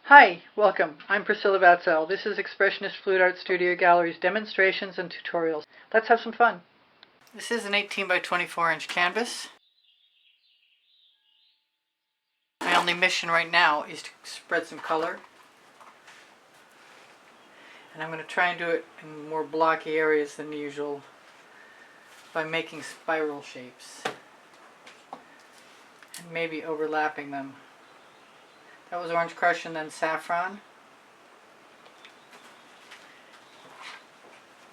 Hi, welcome. I'm Priscilla Batzell. This is Expressionist Fluid Art Studio Gallery's demonstrations and tutorials. Let's have some fun. This is an 18 by 24 inch canvas. My only mission right now is to spread some color. And I'm going to try and do it in more blocky areas than usual by making spiral shapes and maybe overlapping them. That was Orange Crush and then Saffron.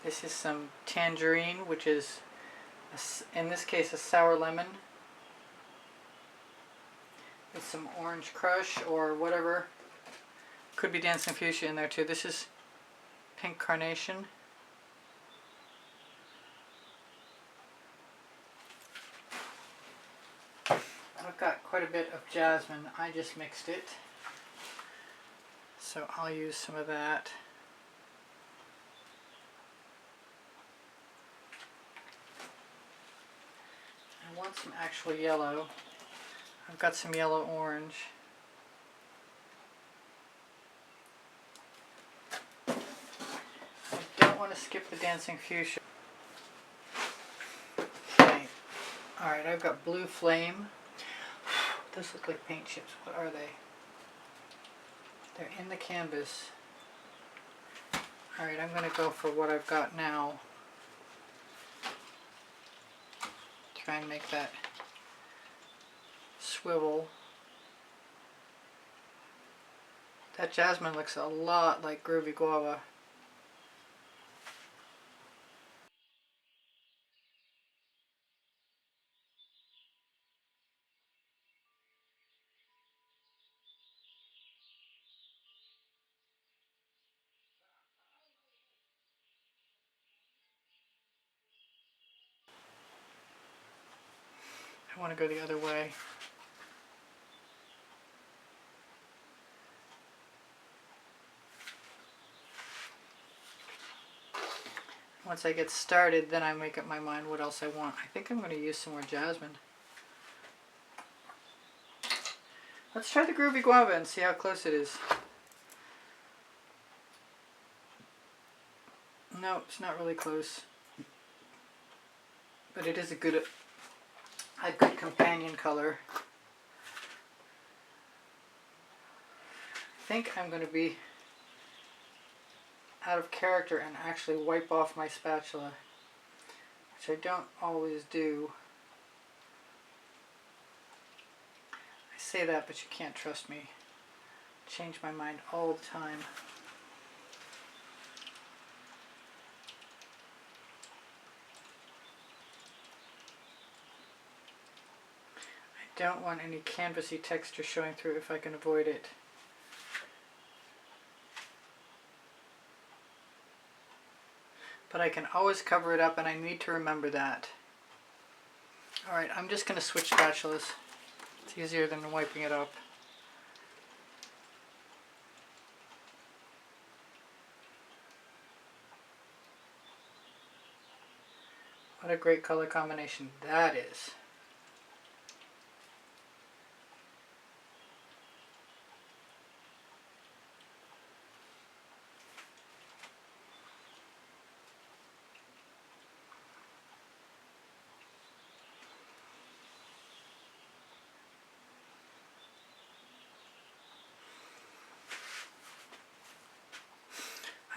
This is some Tangerine, which is, in this case, a sour lemon. With some Orange Crush or whatever. Could be Dancing Fuchsia in there too. This is Pink Carnation. I've got quite a bit of jasmine. I just mixed it. So I'll use some of that. I want some actual yellow. I've got some yellow orange. I don't want to skip the Dancing Fuchsia. Okay. Alright, I've got blue flame. Those look like paint chips. What are they? They're in the canvas. Alright, I'm going to go for what I've got now. Try and make that swivel. That jasmine looks a lot like Groovy Guava. I want to go the other way. Once I get started, then I make up my mind what else I want. I think I'm going to use some more jasmine. Let's try the Groovy Guava and see how close it is. No, it's not really close. But it is a good companion color. I think I'm going to be out of character and actually wipe off my spatula, which I don't always do. I say that, but you can't trust me. I change my mind all the time. I don't want any canvasy texture showing through if I can avoid it. But I can always cover it up, and I need to remember that. Alright, I'm just going to switch spatulas. It's easier than wiping it up. What a great color combination that is.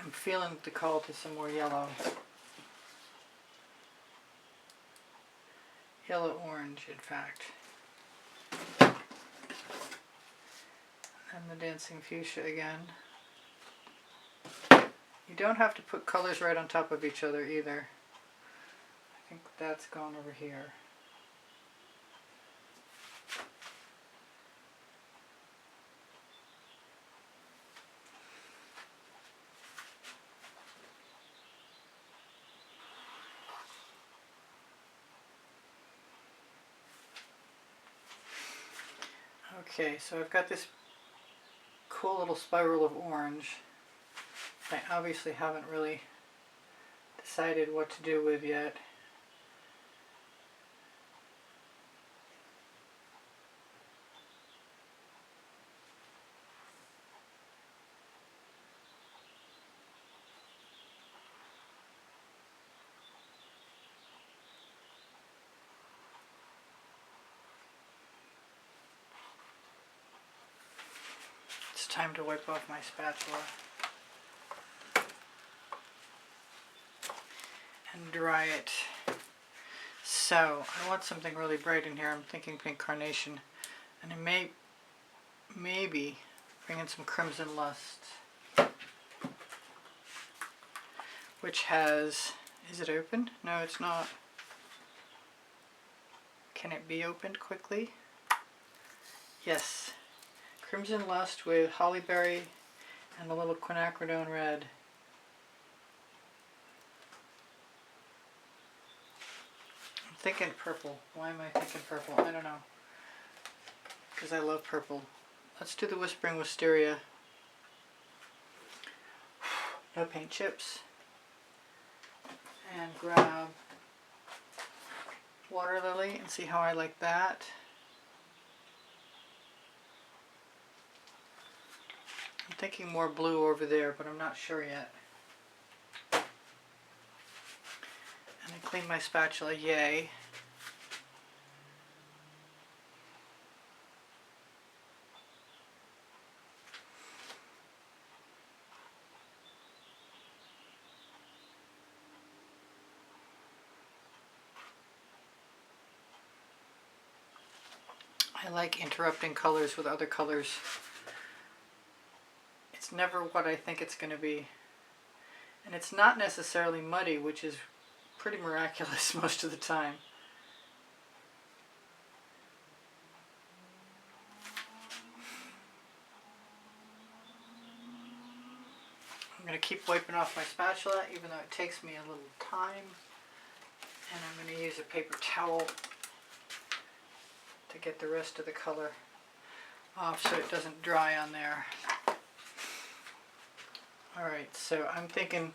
I'm feeling the call to some more yellow. Yellow orange, in fact. And the Dancing Fuchsia again. You don't have to put colors right on top of each other either. I think that's gone over here. Okay, so I've got this cool little spiral of orange I obviously haven't really decided what to do with yet. time to wipe off my spatula and dry it. So I want something really bright in here. I'm thinking pink carnation, and I maybe bring in some Crimson Lust, which has, is it open? No, it's not. Can it be opened quickly? Yes. Crimson Lust with Hollyberry and a little quinacridone red. I'm thinking purple. Why am I thinking purple? I don't know. Because I love purple. Let's do the Whispering Wisteria. No paint chips. And grab Water Lily and see how I like that. I'm thinking more blue over there, but I'm not sure yet. And I clean my spatula, yay. I like interrupting colors with other colors. It's never what I think it's going to be. And it's not necessarily muddy, which is pretty miraculous most of the time. I'm going to keep wiping off my spatula, even though it takes me a little time. And I'm going to use a paper towel to get the rest of the color off so it doesn't dry on there. Alright, so I'm thinking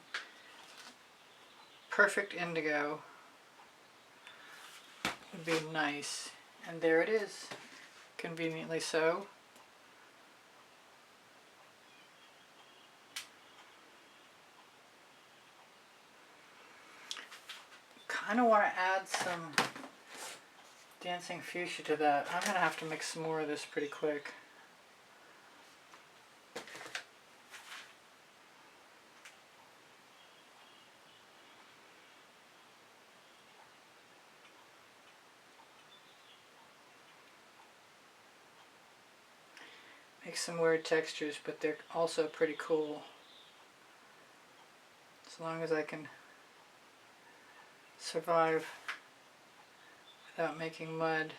Perfect Indigo would be nice. And there it is, conveniently so. Kind of want to add some Dancing Fuchsia to that. I'm going to have to mix some more of this pretty quick. Make some weird textures, but they're also pretty cool. As long as I can survive without making mud.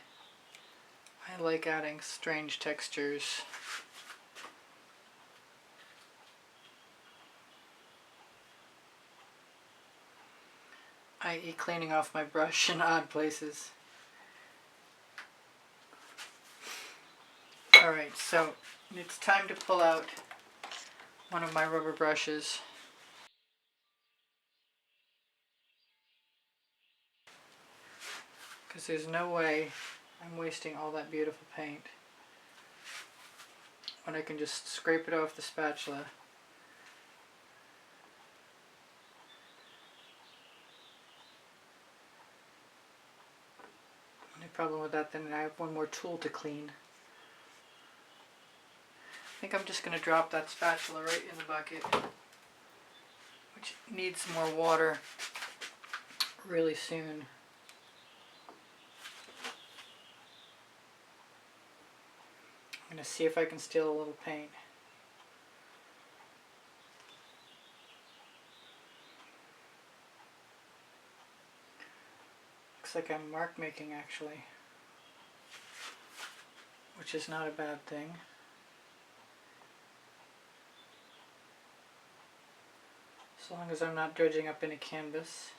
I like adding strange textures. i.e. cleaning off my brush in odd places. Alright, so it's time to pull out one of my rubber brushes. Because there's no way I'm wasting all that beautiful paint when I can just scrape it off the spatula. Only problem with that, then I have one more tool to clean. I think I'm just going to drop that spatula right in the bucket, which needs more water really soon. I'm going to see if I can steal a little paint. Looks like I'm mark making actually, which is not a bad thing. As long as I'm not dredging up any canvas.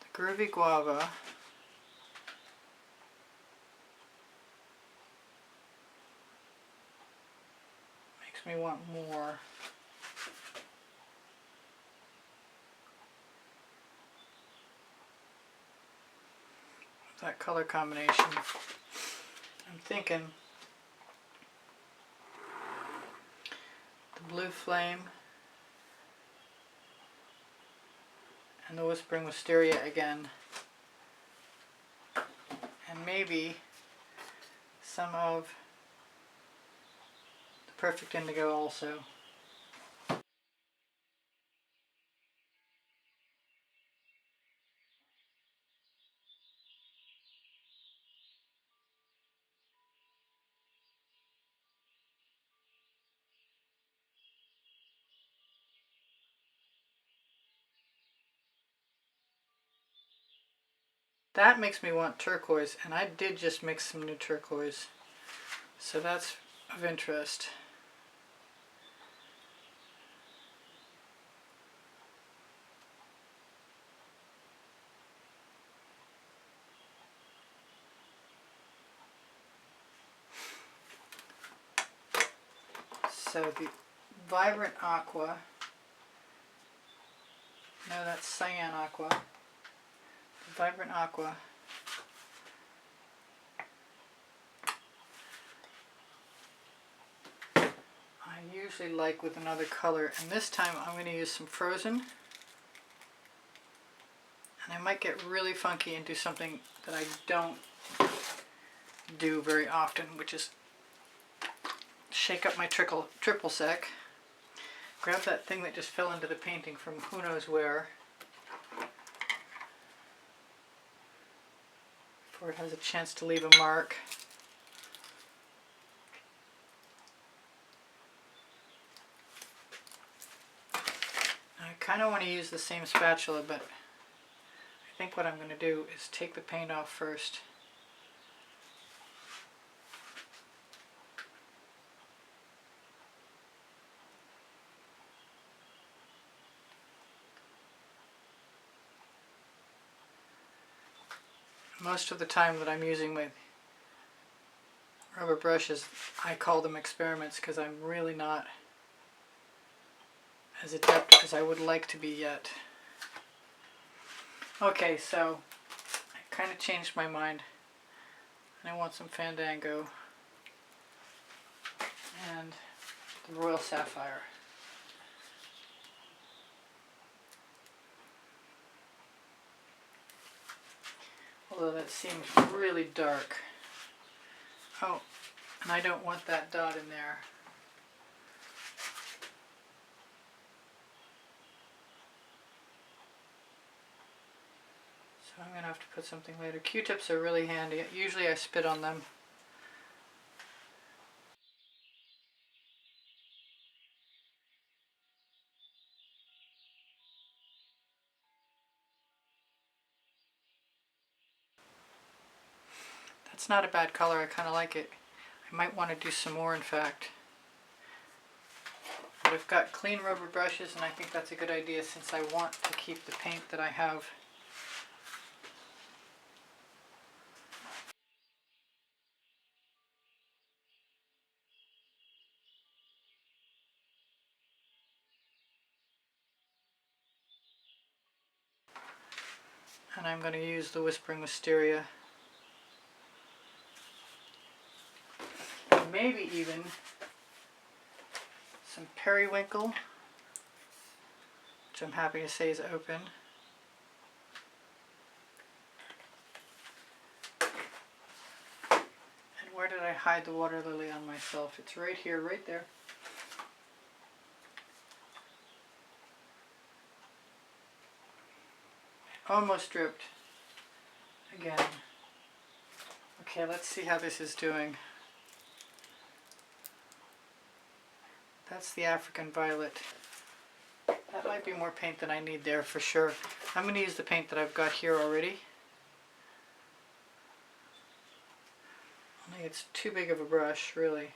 The Groovy Guava makes me want more. That color combination. I'm thinking the blue flame and the Whispering Wisteria again, and maybe some of Perfect Indigo also. That makes me want turquoise, and I did just mix some new turquoise, so that's of interest. So the Vibrant Aqua, no, that's Cyan Aqua. The Vibrant Aqua I usually like with another color, and this time I'm going to use some Frozen, and I might get really funky and do something that I don't do very often, which is shake up my triple sec, grab that thing that just fell into the painting from who knows where, before it has a chance to leave a mark. I kind of want to use the same spatula, but I think what I'm going to do is take the paint off first. Most of the time that I'm using my rubber brushes, I call them experiments because I'm really not as adept as I would like to be yet. Okay, so I kind of changed my mind, and I want some Fandango and the Royal Sapphire. Although that seems really dark. Oh, and I don't want that dot in there. So I'm going to have to put something later. Q-tips are really handy. Usually I spit on them. That's not a bad color. I kind of like it. I might want to do some more, in fact. But I've got clean rubber brushes, and I think that's a good idea since I want to keep the paint that I have. And I'm going to use the Whispering Wisteria. Maybe even some periwinkle, which I'm happy to say is open. And where did I hide the water lily on myself? It's right here, right there. Almost dripped. Again. Okay, let's see how this is doing. That's the African Violet. That might be more paint than I need there for sure. I'm going to use the paint that I've got here already. I think it's too big of a brush, really.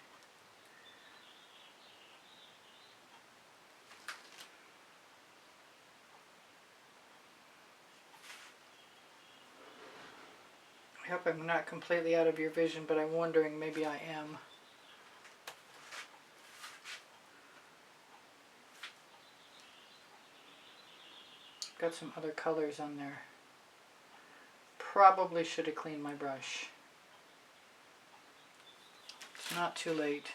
I hope I'm not completely out of your vision, but I'm wondering maybe I am. Got some other colors on there. Probably should have cleaned my brush. It's not too late.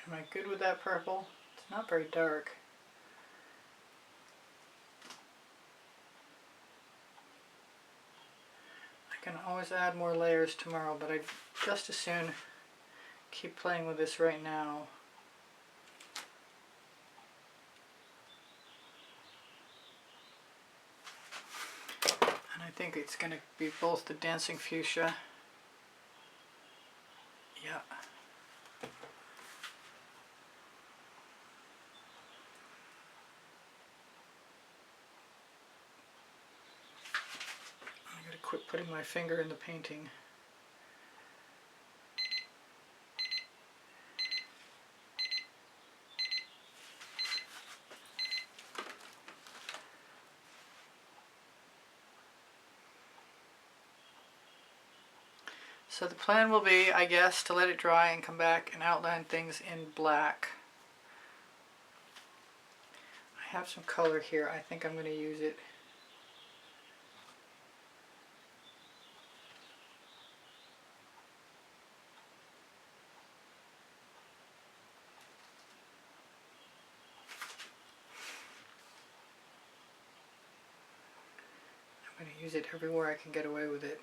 Am I good with that purple? It's not very dark. I can always add more layers tomorrow, but I'd just as soon keep playing with this right now. And I think it's going to be both the Dancing Fuchsia. Yeah. I gotta quit putting my finger in the painting. So the plan will be, I guess, to let it dry and come back and outline things in black. I have some color here. I think I'm going to use it. I'm going to use it everywhere I can get away with it.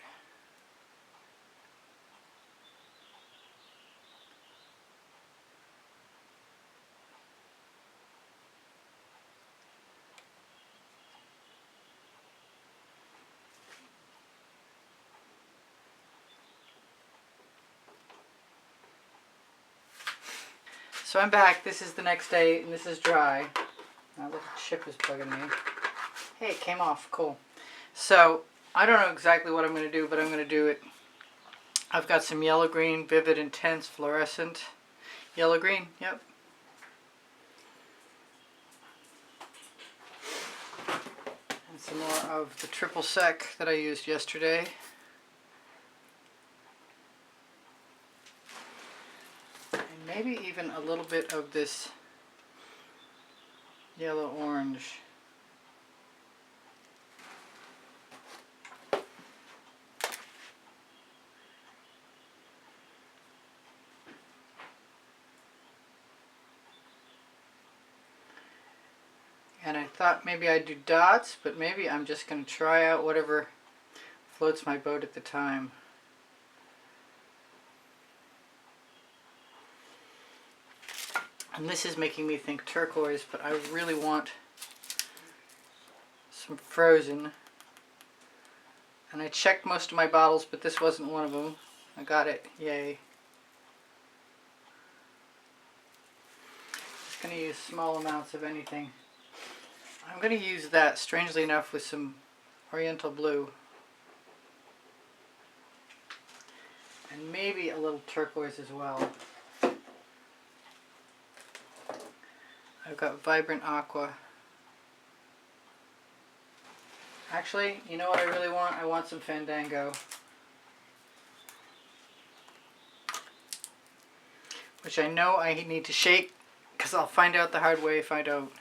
So I'm back. This is the next day, and this is dry. Now look, the chip is bugging me. Hey, it came off. Cool. So I don't know exactly what I'm going to do, but I'm going to do it. I've got some yellow green, vivid, intense, fluorescent. Yellow green, yep. And some more of the triple sec that I used yesterday. Maybe even a little bit of this yellow orange. And I thought maybe I'd do dots, but maybe I'm just going to try out whatever floats my boat at the time. And this is making me think turquoise, but I really want some frozen. And I checked most of my bottles, but this wasn't one of them. I got it. Yay. Just going to use small amounts of anything. I'm going to use that, strangely enough, with some Oriental blue. And maybe a little turquoise as well. I've got Vibrant Aqua. Actually, you know what I really want? I want some Fandango. Which I know I need to shake, because I'll find out the hard way if I don't.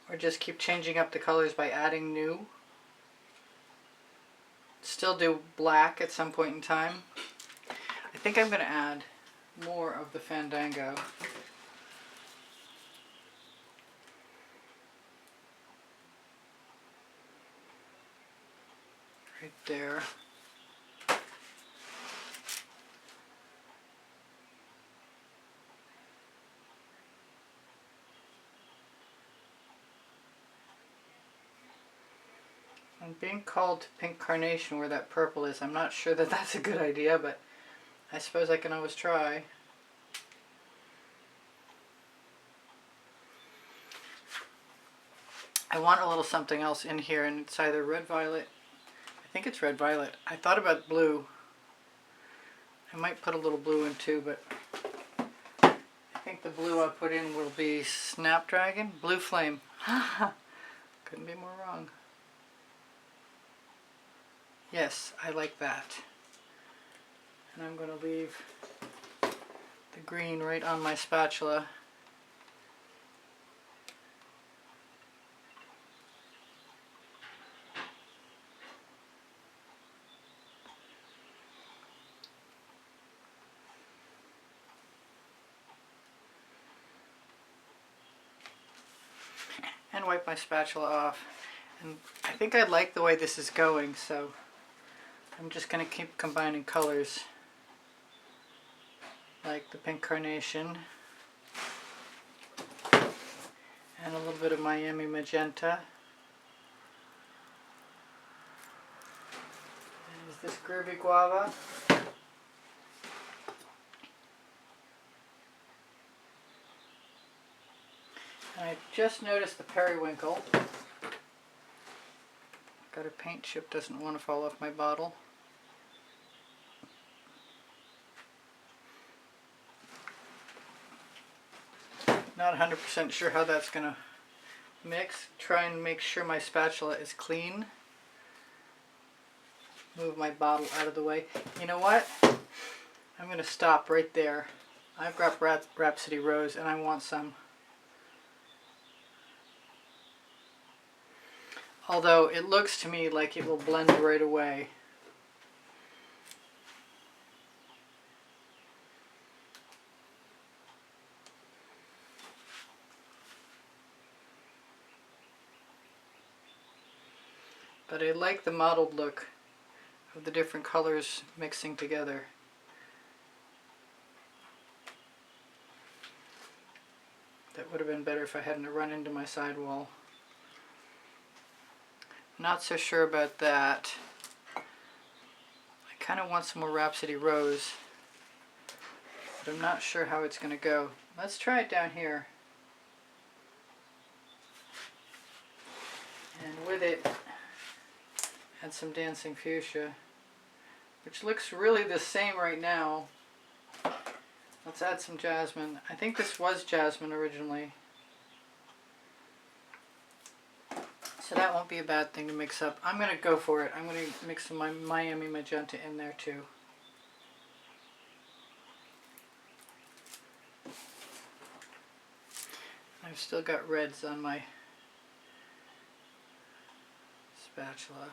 Or just keep changing up the colors by adding new. Still do black at some point in time. I think I'm going to add more of the Fandango. Right there. I'm being called to pink carnation where that purple is. I'm not sure that that's a good idea, but I suppose I can always try. I want a little something else in here, and it's either red violet. I think it's red violet. I thought about blue. I might put a little blue in too, but I think the blue I'll put in will be Snapdragon, Blue Flame. Couldn't be more wrong. Yes, I like that. And I'm going to leave the green right on my spatula. And wipe my spatula off. And I think I like the way this is going, so I'm just going to keep combining colors like the pink carnation and a little bit of Miami magenta. Is this Groovy guava? And I just noticed the periwinkle. Got a paint chip, doesn't want to fall off my bottle. Not 100% sure how that's going to mix. Try and make sure my spatula is clean. Move my bottle out of the way. You know what? I'm going to stop right there. I've got Rhapsody Rose and I want some. Although it looks to me like it will blend right away. But I like the mottled look of the different colors mixing together. That would have been better if I hadn't run into my sidewall. Not so sure about that. I kind of want some more Rhapsody Rose, but I'm not sure how it's going to go. Let's try it down here. And with it, add some Dancing Fuchsia, which looks really the same right now. Let's add some jasmine. I think this was jasmine originally. So that won't be a bad thing to mix up. I'm going to go for it. I'm going to mix some Miami magenta in there too. I've still got reds on my spatula.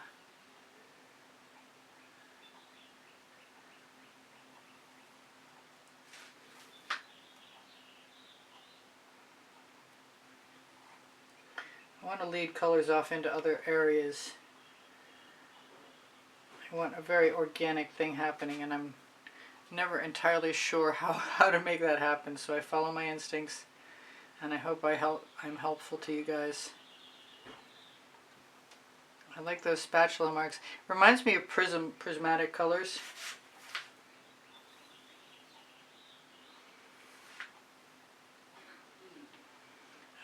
I want to lead colors off into other areas. I want a very organic thing happening, and I'm never entirely sure how to make that happen, so I follow my instincts, and I hope I'm helpful to you guys. I like those spatula marks. Reminds me of prismatic colors.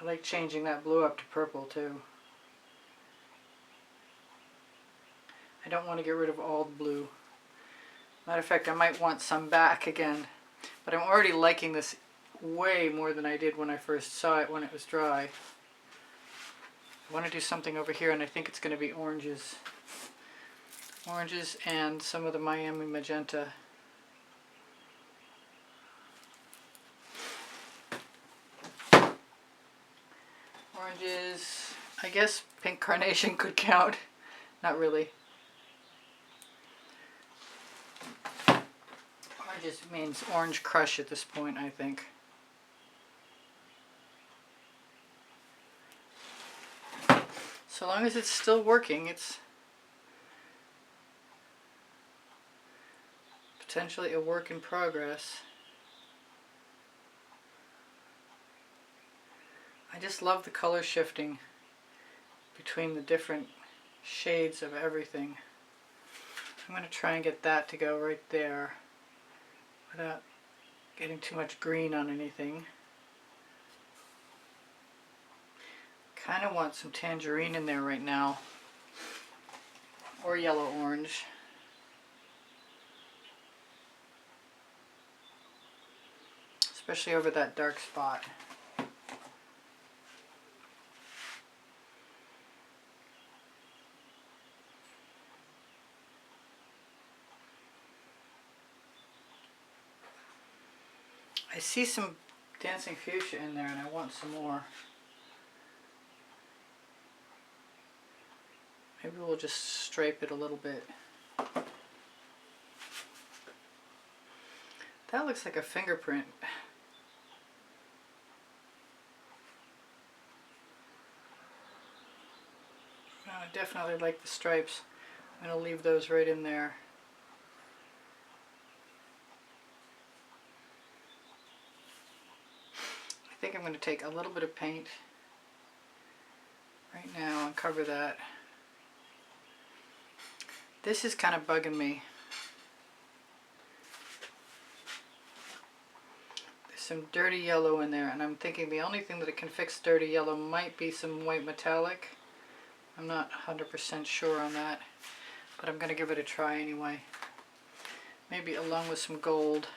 I like changing that blue up to purple too. I don't want to get rid of all the blue. Matter of fact, I might want some back again. But I'm already liking this way more than I did when I first saw it when it was dry. I want to do something over here, and I think it's going to be oranges. Oranges and some of the Miami magenta. Oranges, I guess pink carnation could count. Not really. Oranges means orange crush at this point, I think. So long as it's still working, it's potentially a work in progress. I just love the color shifting between the different shades of everything. I'm going to try and get that to go right there without getting too much green on anything. Kind of want some tangerine in there right now, or yellow orange. Especially over that dark spot. I see some Dancing Fuchsia in there and I want some more. Maybe we'll just stripe it a little bit. That looks like a fingerprint. I definitely like the stripes. I'm going to leave those right in there. I think I'm going to take a little bit of paint right now and cover that. This is kind of bugging me. There's some dirty yellow in there, and I'm thinking the only thing that it can fix dirty yellow might be some white metallic. I'm not 100% sure on that, but I'm going to give it a try anyway. Maybe along with some gold.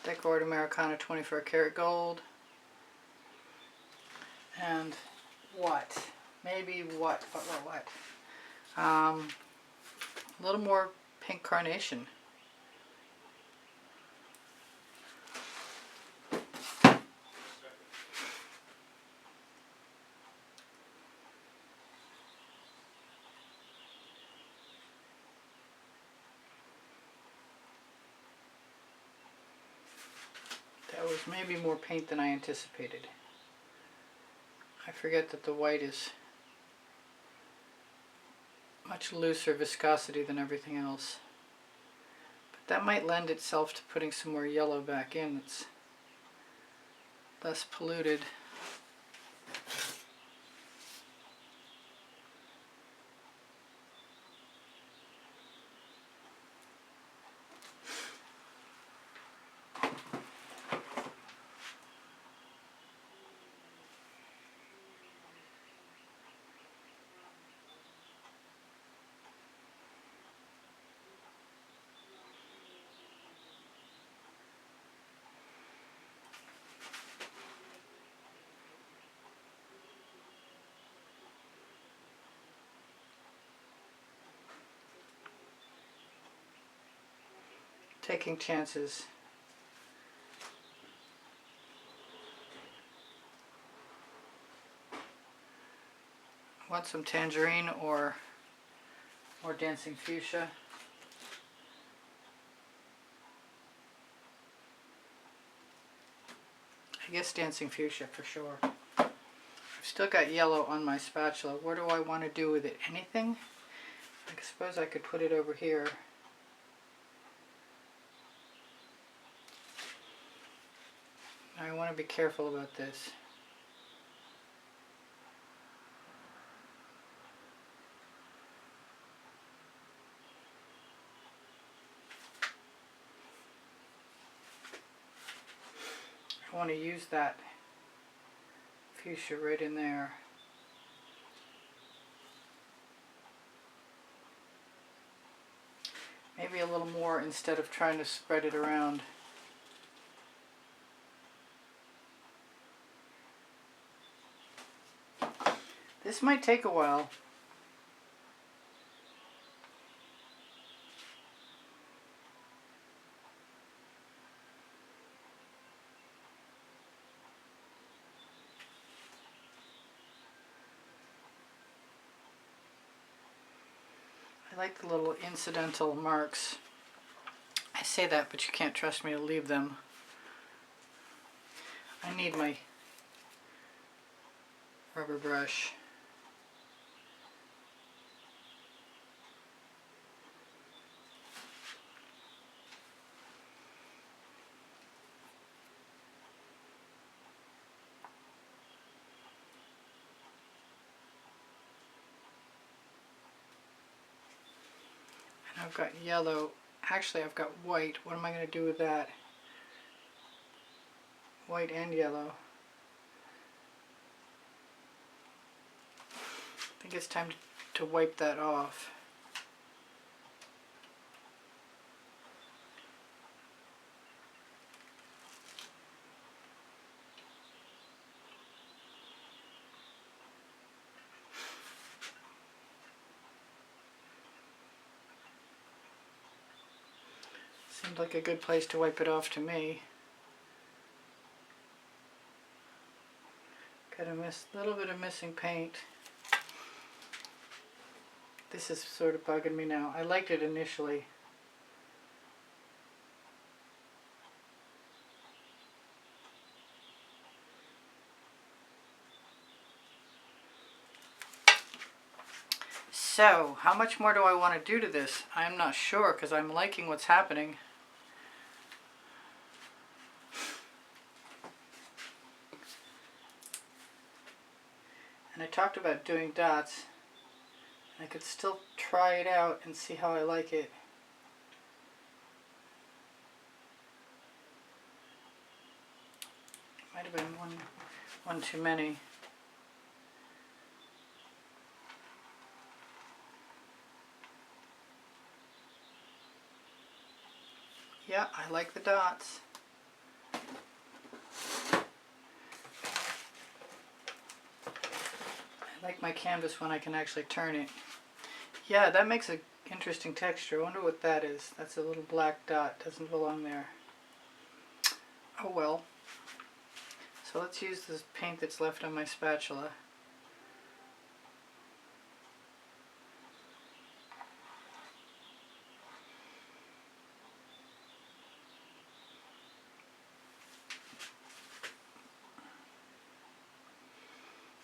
Decor Americana 24 karat gold. And what? Maybe what? A little more pink carnation. That was maybe more paint than I anticipated. I forget that the white is much looser viscosity than everything else. But that might lend itself to putting some more yellow back in. It's less polluted. Taking chances. Want some tangerine or dancing fuchsia. I guess dancing fuchsia for sure. I've still got yellow on my spatula. What do I want to do with it? Anything? I suppose I could put it over here. I want to be careful about this. I want to use that fuchsia right in there. Maybe a little more instead of trying to spread it around. This might take a while. I like the little incidental marks. I say that, but you can't trust me to leave them. I need my rubber brush. I've got yellow. Actually, I've got white. What am I going to do with that? White and yellow. I think it's time to wipe that off. Seems like a good place to wipe it off to me. Got a little bit of missing paint. This is sort of bugging me now. I liked it initially. So, how much more do I want to do to this? I'm not sure because I'm liking what's happening. And I talked about doing dots. I could still try it out and see how I like it. Might have been one too many. Yeah, I like the dots. I like my canvas when I can actually turn it. Yeah, that makes an interesting texture. I wonder what that is. That's a little black dot. Doesn't belong there. Oh well. So let's use this paint that's left on my spatula.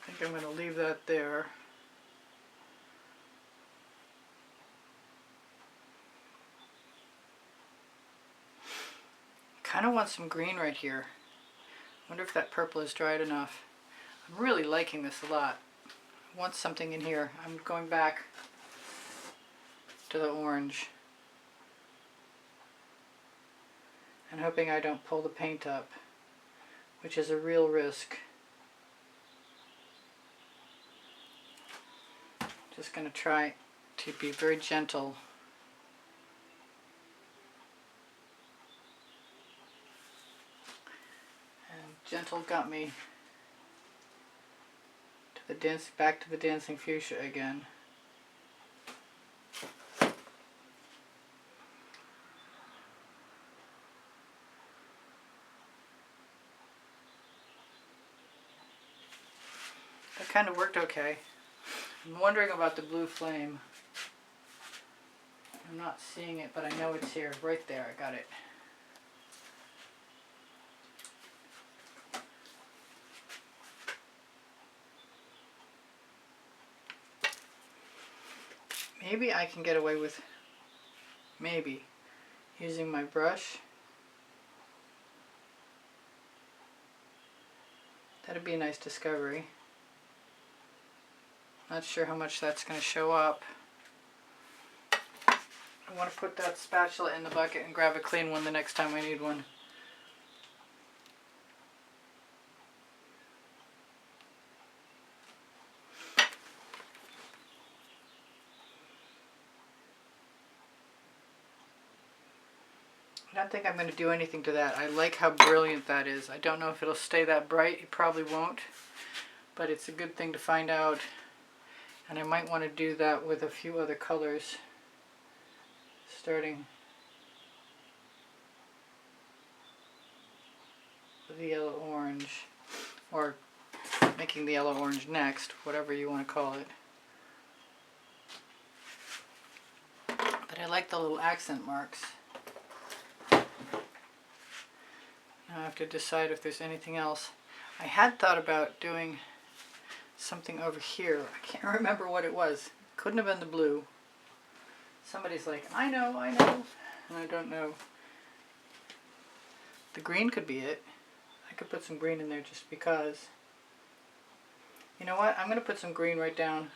I think I'm going to leave that there. Kind of want some green right here. Wonder if that purple is dried enough. I'm really liking this a lot. I want something in here. I'm going back to the orange and hoping I don't pull the paint up, which is a real risk. Just going to try to be very gentle. And gentle got me to the back to the dancing fuchsia again. That kind of worked okay. I'm wondering about the blue flame. I'm not seeing it, but I know it's here. Right there, I got it. Maybe I can get away with, maybe, using my brush. That'd be a nice discovery. Not sure how much that's going to show up. I want to put that spatula in the bucket and grab a clean one the next time I need one. I don't think I'm going to do anything to that. I like how brilliant that is. I don't know if it'll stay that bright. It probably won't. But it's a good thing to find out. And I might want to do that with a few other colors. Starting with the yellow orange. Or making the yellow orange next. Whatever you want to call it. But I like the little accent marks. Now I have to decide if there's anything else. I had thought about doing something over here. I can't remember what it was. Couldn't have been the blue. Somebody's like, I know, and I don't know. The green could be it. I could put some green in there just because. You know what? I'm going to put some green right down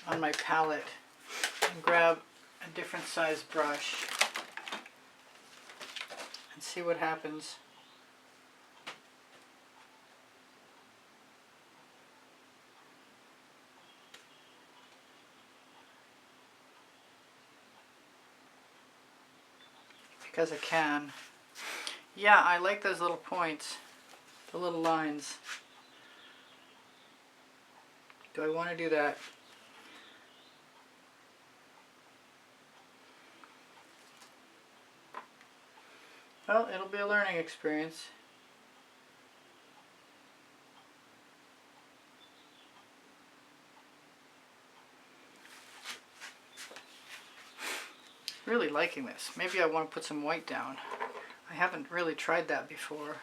on my palette and grab a different size brush and see what happens. Because I can. Yeah, I like those little points, the little lines. Do I want to do that? Well, it'll be a learning experience. Really liking this. Maybe I want to put some white down. I haven't really tried that before.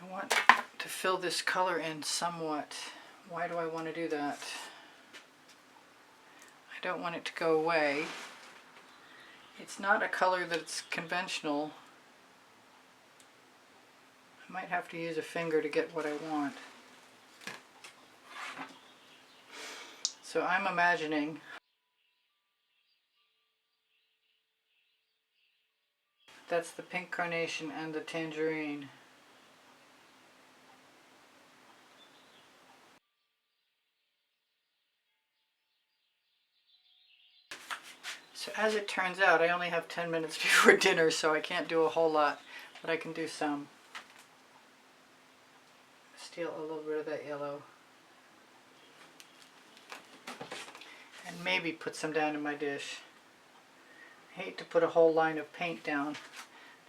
I want to fill this color in somewhat. Why do I want to do that? I don't want it to go away. It's not a color that's conventional. I might have to use a finger to get what I want. So I'm imagining that's the pink carnation and the tangerine. So as it turns out, I only have 10 minutes before dinner, so I can't do a whole lot, but I can do some. Steal a little bit of that yellow. And maybe put some down in my dish. I hate to put a whole line of paint down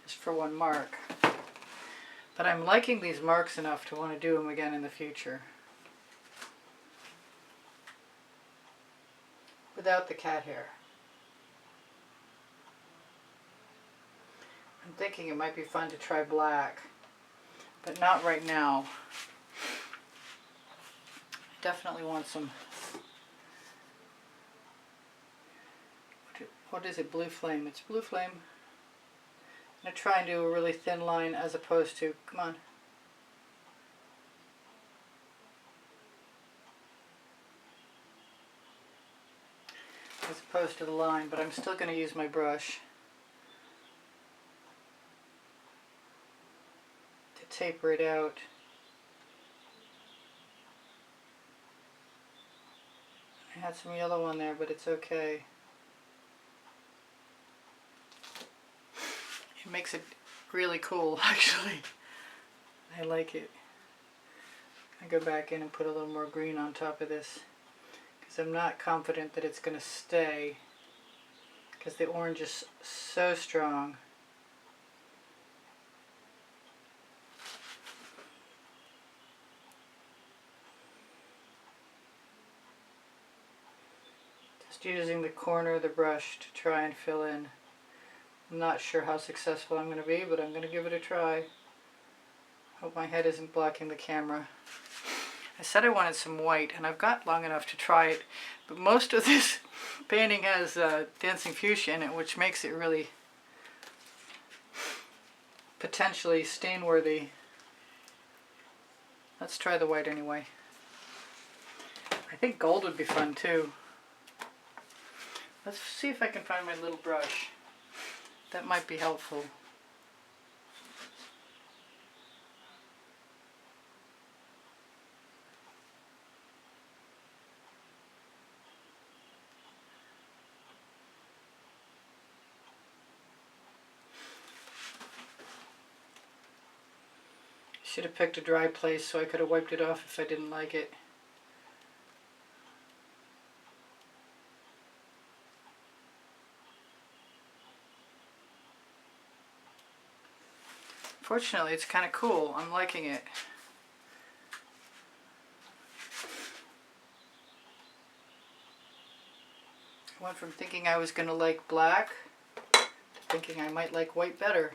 just for one mark. But I'm liking these marks enough to want to do them again in the future. Without the cat hair. I'm thinking it might be fun to try black, but not right now. I definitely want some, what is it, blue flame? It's blue flame. I'm going to try and do a really thin line as opposed to, come on. As opposed to the line, but I'm still going to use my brush to taper it out. I had some yellow on there, but it's okay. It makes it really cool, actually. I like it. I go back in and put a little more green on top of this because I'm not confident that it's going to stay because the orange is so strong. Just using the corner of the brush to try and fill in. I'm not sure how successful I'm going to be, but I'm going to give it a try. Hope my head isn't blocking the camera. I said I wanted some white, and I've got long enough to try it, but most of this painting has dancing fuchsia in it, which makes it really potentially stain-worthy. Let's try the white anyway. I think gold would be fun too. Let's see if I can find my little brush. That might be helpful. Should have picked a dry place so I could have wiped it off if I didn't like it. Fortunately, it's kind of cool. I'm liking it. I went from thinking I was going to like black to thinking I might like white better.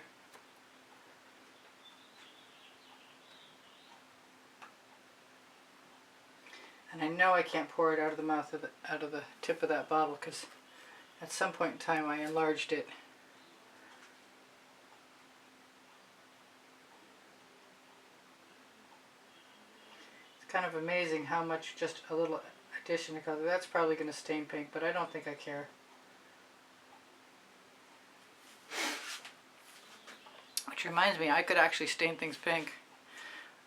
And I know I can't pour it out of the mouth of out of the tip of that bottle because at some point in time I enlarged it. It's kind of amazing how much just a little addition of color. That's probably going to stain pink, but I don't think I care. Which reminds me, I could actually stain things pink.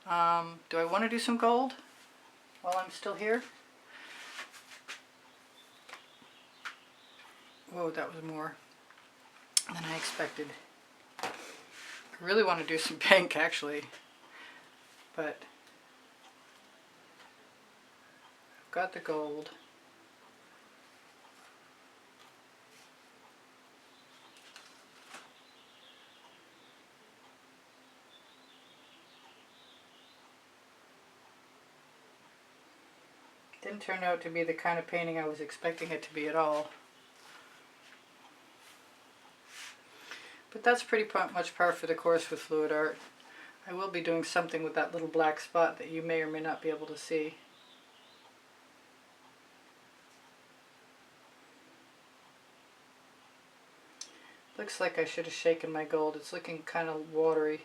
Do I want to do some gold while I'm still here? Whoa, that was more than I expected. I really want to do some pink actually, but I've got the gold. Didn't turn out to be the kind of painting I was expecting it to be at all. But that's pretty much par for the course with fluid art. I will be doing something with that little black spot that you may or may not be able to see. Looks like I should have shaken my gold. It's looking kind of watery.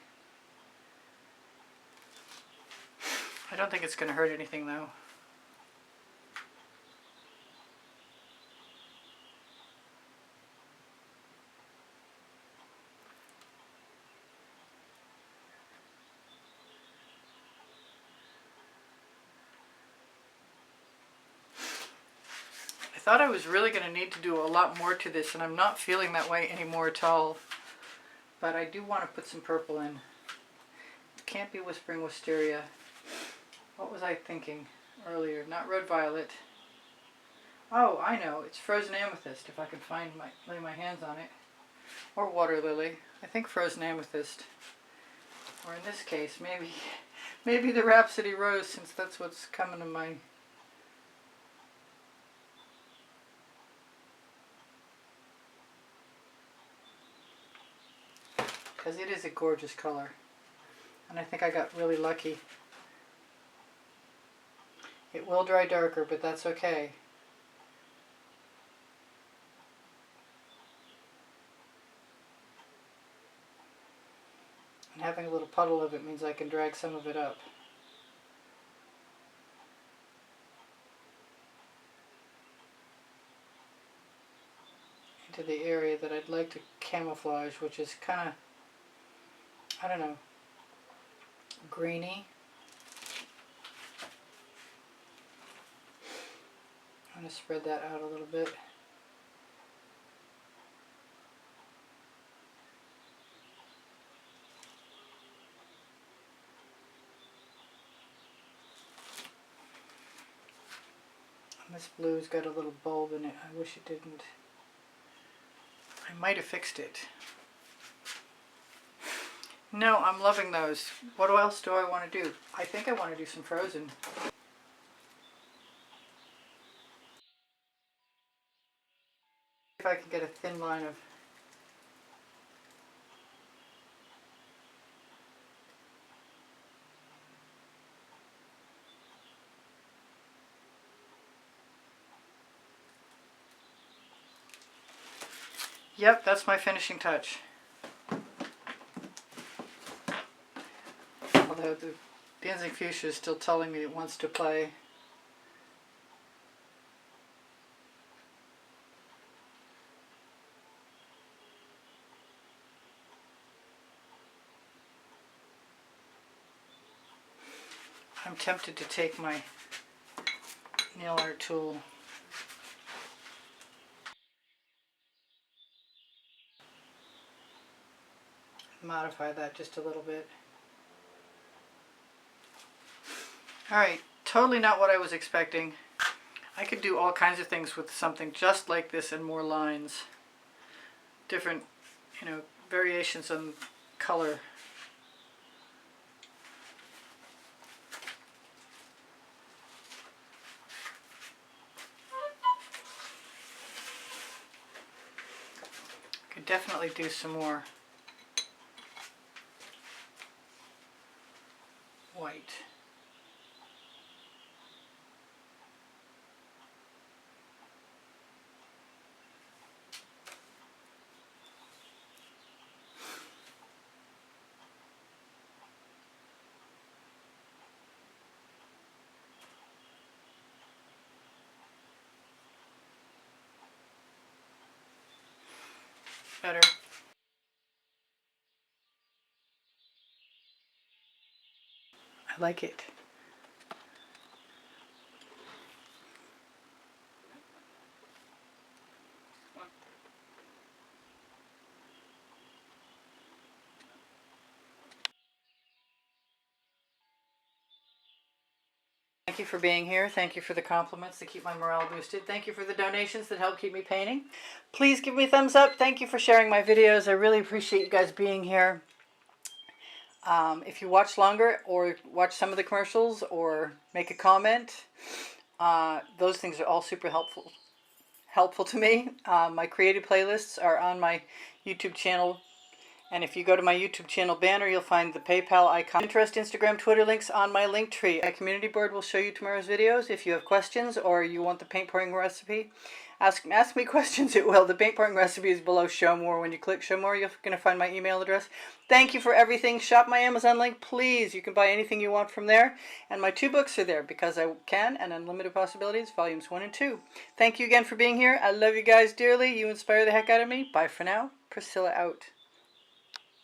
I don't think it's going to hurt anything though. I thought I was really going to need to do a lot more to this, and I'm not feeling that way anymore at all. But I do want to put some purple in. It can't be Whispering Wisteria. What was I thinking earlier? Not Red Violet. Oh, I know. It's Frozen Amethyst, if I can lay my hands on it. Or Water Lily. I think Frozen Amethyst. Or in this case, maybe the Rhapsody Rose, since that's what's coming to my... Because it is a gorgeous color. And I think I got really lucky. It will dry darker, but that's okay. And having a little puddle of it means I can drag some of it up. Into the area that I'd like to camouflage, which is kind of, I don't know, greeny. I'm going to spread that out a little bit. And this blue's got a little bulb in it. I wish it didn't. I might have fixed it. No, I'm loving those. What else do I want to do? I think I want to do some frozen. If I can get a thin line of... Yep, that's my finishing touch. Although the Dancing Fuchsia is still telling me it wants to play. I'm tempted to take my nail art tool and modify that just a little bit. Alright, totally not what I was expecting. I could do all kinds of things with something just like this and more lines. Different, variations on color. Could definitely do some more white. Better. I like it. Thank you for being here. Thank you for the compliments that keep my morale boosted. Thank you for the donations that help keep me painting. Please give me a thumbs up. Thank you for sharing my videos. I really appreciate you guys being here. If you watch longer or watch some of the commercials or make a comment, Those things are all super helpful to me. My creative playlists are on my YouTube channel. And if you go to my YouTube channel banner, you'll find the PayPal icon. Pinterest, Instagram, Twitter links on my link tree. My community board will show you tomorrow's videos. If you have questions or you want the paint pouring recipe, ask me questions, it will. The paint pouring recipe is below Show More. When you click Show More, you're going to find my email address. Thank you for everything. Shop my Amazon link, please. You can buy anything you want from there. And my 2 books are there, Because I Can and Unlimited Possibilities, volumes 1 and 2. Thank you again for being here. I love you guys dearly. You inspire the heck out of me. Bye for now. Priscilla out.